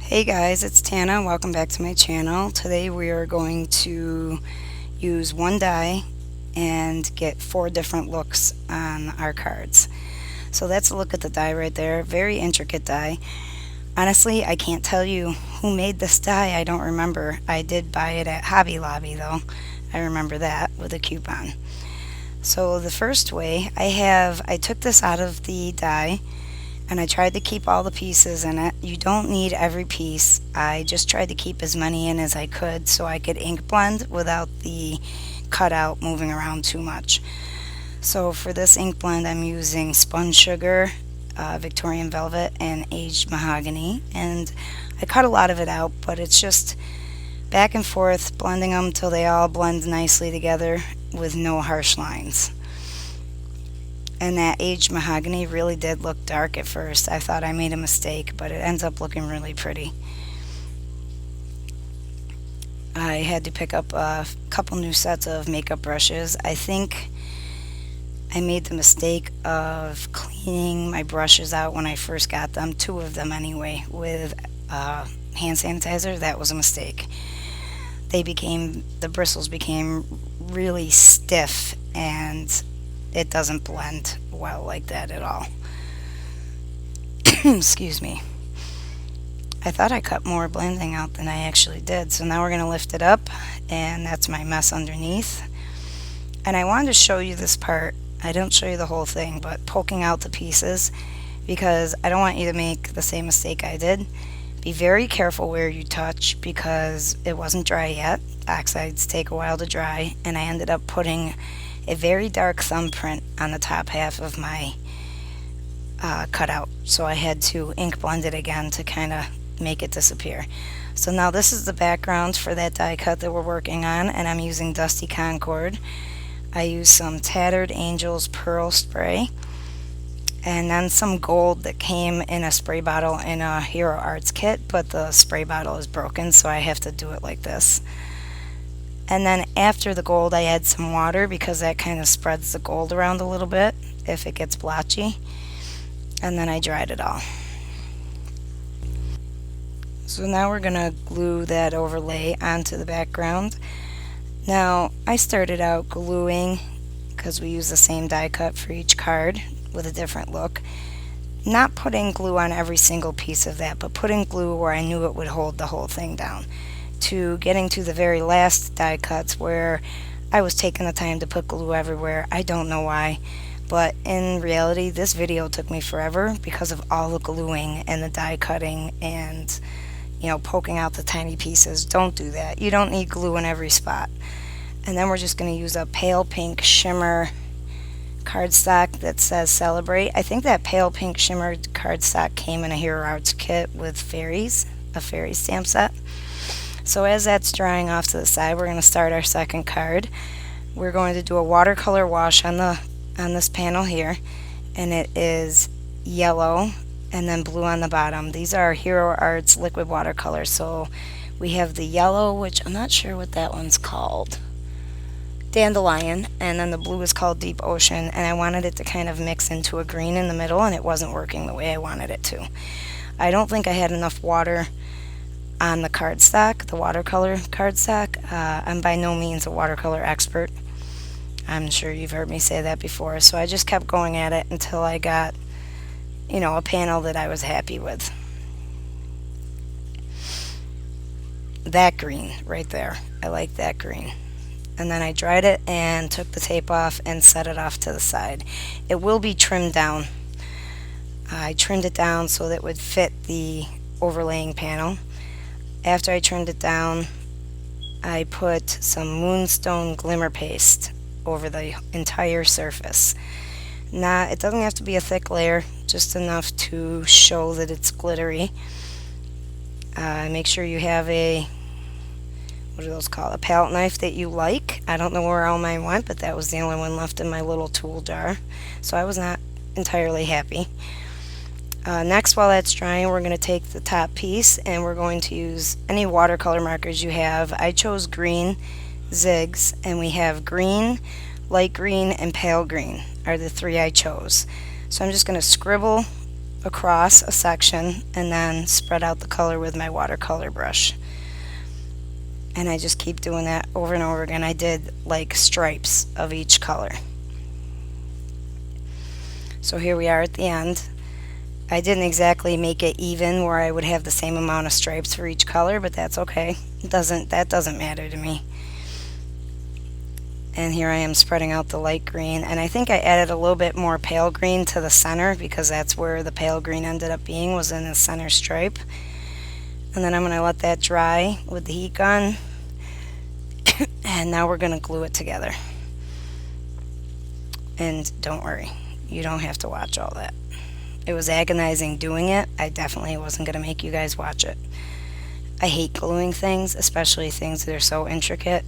Hey guys, it's Tana. Welcome back to my channel. Today we are going to use one die and get 4 different looks on our cards. So that's a look at the die right there. Very intricate die. Honestly, I can't tell you who made this die. I don't remember. I did buy it at Hobby Lobby though. I remember that with a coupon. So the first way I took this out of the die and I tried to keep all the pieces in it. You don't need every piece. I just tried to keep as many in as I could so I could ink blend without the cutout moving around too much. So for this ink blend I'm using spun sugar, Victorian velvet, and aged mahogany, and I cut a lot of it out, but it's just back and forth blending them till they all blend nicely together with no harsh lines. And that aged mahogany really did look dark at first. I thought I made a mistake, but it ends up looking really pretty. I had to pick up a couple new sets of makeup brushes. I think I made the mistake of cleaning my brushes out when I first got them, 2 of them anyway, with hand sanitizer. That was a mistake. The bristles became really stiff and it doesn't blend well like that at all. Excuse me. I thought I cut more blending out than I actually did. So now we're going to lift it up, and that's my mess underneath. And I wanted to show you this part. I don't show you the whole thing, but poking out the pieces, because I don't want you to make the same mistake I did. Be very careful where you touch because it wasn't dry yet. Oxides take a while to dry, and I ended up putting a very dark thumbprint on the top half of my cutout, so I had to ink blend it again to kind of make it disappear. So now this is the background for that die cut that we're working on, and I'm using Dusty Concord. I used some Tattered Angels Pearl spray and then some gold that came in a spray bottle in a Hero Arts kit, but the spray bottle is broken, so I have to do it like this. And then after the gold I add some water because that kind of spreads the gold around a little bit if it gets blotchy. And then I dried it all. So now we're going to glue that overlay onto the background. Now I started out gluing, because we use the same die cut for each card with a different look, not putting glue on every single piece of that, but putting glue where I knew it would hold the whole thing down, to getting to the very last die cuts where I was taking the time to put glue everywhere. I don't know why, but in reality this video took me forever because of all the gluing and the die cutting and, you know, poking out the tiny pieces. Don't do that. You don't need glue in every spot. And then we're just going to use a pale pink shimmer cardstock that says Celebrate. I think that pale pink shimmer cardstock came in a Hero Arts kit with fairies, a fairy stamp set. So as that's drying off to the side, we're going to start our second card. We're going to do a watercolor wash on this panel here, and it is yellow and then blue on the bottom. These are Hero Arts liquid watercolors. So we have the yellow, which I'm not sure what that one's called, Dandelion, and then the blue is called Deep Ocean, and I wanted it to kind of mix into a green in the middle, and it wasn't working the way I wanted it to. I don't think I had enough water on the cardstock, the watercolor cardstock. I'm by no means a watercolor expert. I'm sure you've heard me say that before. So I just kept going at it until I got, you know, a panel that I was happy with. That green right there. I like that green. And then I dried it and took the tape off and set it off to the side. It will be trimmed down. I trimmed it down so that it would fit the overlaying panel. After I trimmed it down, I put some Moonstone Glimmer Paste over the entire surface. Now, it doesn't have to be a thick layer, just enough to show that it's glittery. Make sure you have a, what are those called, a palette knife that you like. I don't know where all mine went, but that was the only one left in my little tool jar, so I was not entirely happy. Next, while that's drying, we're going to take the top piece and we're going to use any watercolor markers you have. I chose green zigs, and we have green, light green, and pale green are the 3 I chose. So I'm just going to scribble across a section and then spread out the color with my watercolor brush. And I just keep doing that over and over again. I did like stripes of each color. So here we are at the end. I didn't exactly make it even where I would have the same amount of stripes for each color, but that's okay. That doesn't matter to me. And here I am spreading out the light green, and I think I added a little bit more pale green to the center because that's where the pale green ended up being, was in the center stripe. And then I'm going to let that dry with the heat gun, and now we're going to glue it together. And don't worry, you don't have to watch all that. It was agonizing doing it. I definitely wasn't going to make you guys watch it. I hate gluing things, especially things that are so intricate.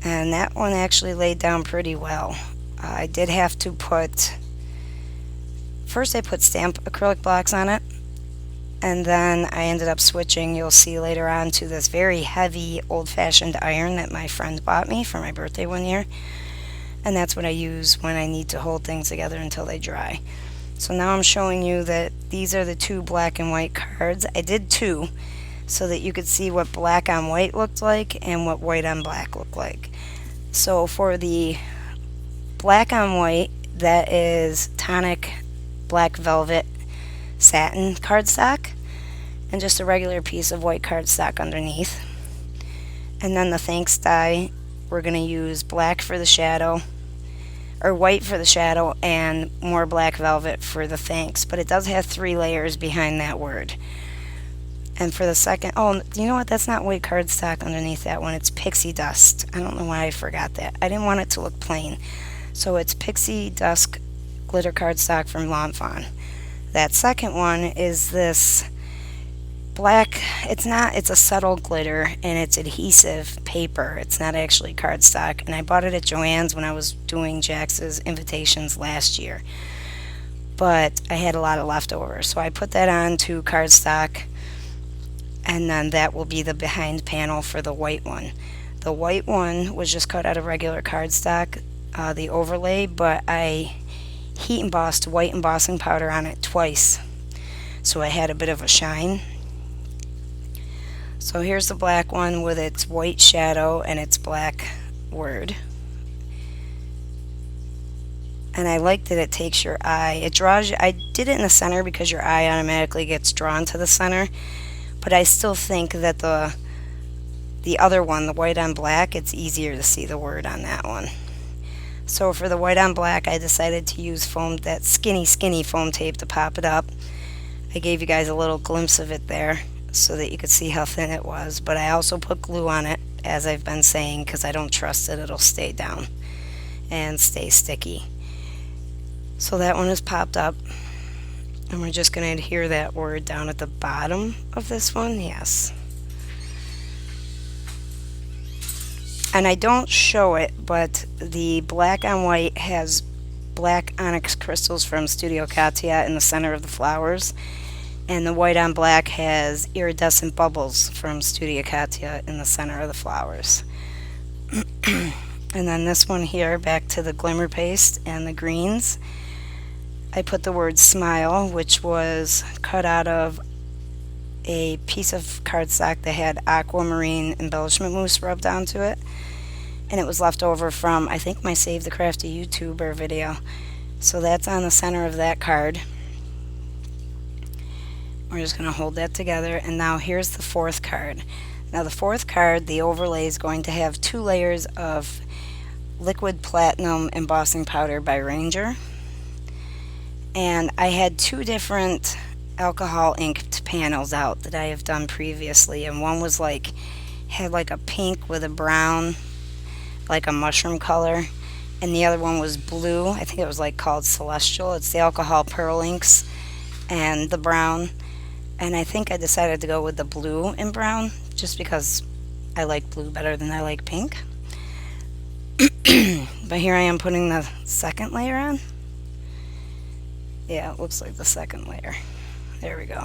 And that one actually laid down pretty well. I did have to first I put stamp acrylic blocks on it, and then I ended up switching, you'll see later on, to this very heavy old-fashioned iron that my friend bought me for my birthday one year. And that's what I use when I need to hold things together until they dry. So now I'm showing you that these are the two black and white cards. I did two so that you could see what black on white looked like and what white on black looked like. So for the black on white, that is tonic black velvet satin cardstock and just a regular piece of white cardstock underneath. And then the thanks die, we're going to use black for the shadow, or white for the shadow, and more black velvet for the thanks. But it does have 3 layers behind that word. And for the second, oh, you know what? That's not white cardstock underneath that one. It's pixie dust. I don't know why I forgot that. I didn't want it to look plain. So it's pixie dust glitter cardstock from Lawn Fawn. That second one is this black, it's a subtle glitter, and it's adhesive paper. It's not actually cardstock. And I bought it at Joann's when I was doing Jax's invitations last year. But I had a lot of leftovers. So I put that on to cardstock. And then that will be the behind panel for the white one. The white one was just cut out of regular cardstock, the overlay, but I heat embossed white embossing powder on it twice, so I had a bit of a shine. So here's the black one with its white shadow and its black word. And I like that it takes your eye. It draws you. I did it in the center because your eye automatically gets drawn to the center. But I still think that the other one, the white on black, it's easier to see the word on that one. So for the white on black, I decided to use that skinny foam tape to pop it up. I gave you guys a little glimpse of it there so that you could see how thin it was. But I also put glue on it, as I've been saying, because I don't trust that it'll stay down and stay sticky. So that one is popped up. And we're just going to adhere that word down at the bottom of this one. Yes. And I don't show it, but the black on white has black onyx crystals from Studio Katia in the center of the flowers. And the white on black has iridescent bubbles from Studio Katia in the center of the flowers. And then this one here, back to the glimmer paste and the greens. I put the word smile, which was cut out of a piece of cardstock that had aquamarine embellishment mousse rubbed onto it. And it was left over from, I think, my Save the Crafty YouTuber video. So that's on the center of that card. We're just going to hold that together. And now here's the fourth card. Now the fourth card, the overlay is going to have 2 layers of liquid platinum embossing powder by Ranger. And I had 2 different alcohol inked panels out that I have done previously, and one was had a pink with a brown, like a mushroom color, and the other one was blue. I think it was called Celestial. It's the alcohol pearl inks and the brown, and I think I decided to go with the blue and brown just because I like blue better than I like pink. But here I am putting the second layer on. Yeah, it looks like the second layer. There we go.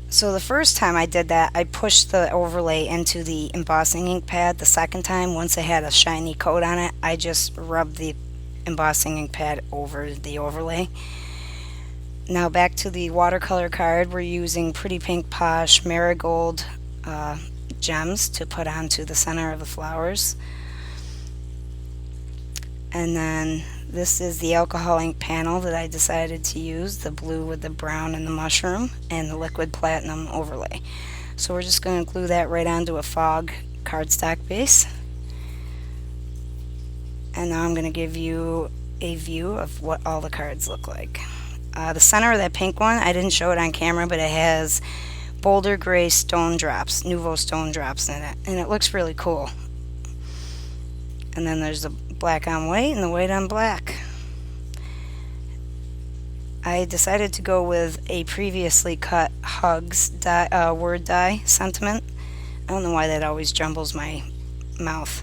So the first time I did that, I pushed the overlay into the embossing ink pad. The second time, once it had a shiny coat on it, I just rubbed the embossing ink pad over the overlay. Now back to the watercolor card. We're using Pretty Pink Posh Marigold gems to put onto the center of the flowers. And then this is the alcohol ink panel that I decided to use, the blue with the brown and the mushroom, and the liquid platinum overlay. So we're just going to glue that right onto a fog cardstock base. And now I'm going to give you a view of what all the cards look like. The center of that pink one, I didn't show it on camera, but it has Boulder Gray stone drops, Nouveau stone drops in it, and it looks really cool. And then there's the black on white and the white on black. I decided to go with a previously cut Hugs word die sentiment. I don't know why that always jumbles my mouth.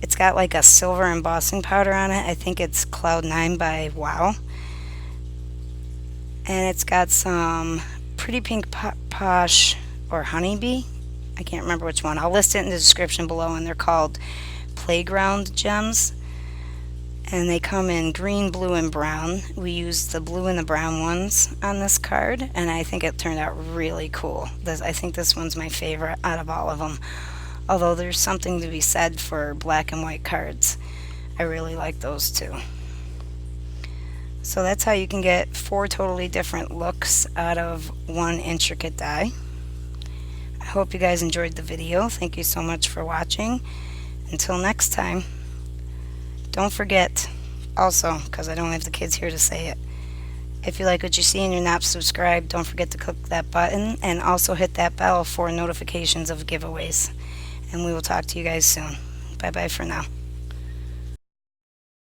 It's got like a silver embossing powder on it. I think it's Cloud 9 by Wow. And it's got some Pretty Pink Posh or Honeybee. I can't remember which one. I'll list it in the description below, and they're called Playground gems. And they come in green, blue, and brown. We used the blue and the brown ones on this card, and I think it turned out really cool. I think this one's my favorite out of all of them. Although there's something to be said for black and white cards. I really like those too. So that's how you can get 4 totally different looks out of one intricate die. I hope you guys enjoyed the video. Thank you so much for watching. Until next time. Don't forget, also, because I don't have the kids here to say it, if you like what you see and you're not subscribed, don't forget to click that button and also hit that bell for notifications of giveaways. And we will talk to you guys soon. Bye bye for now.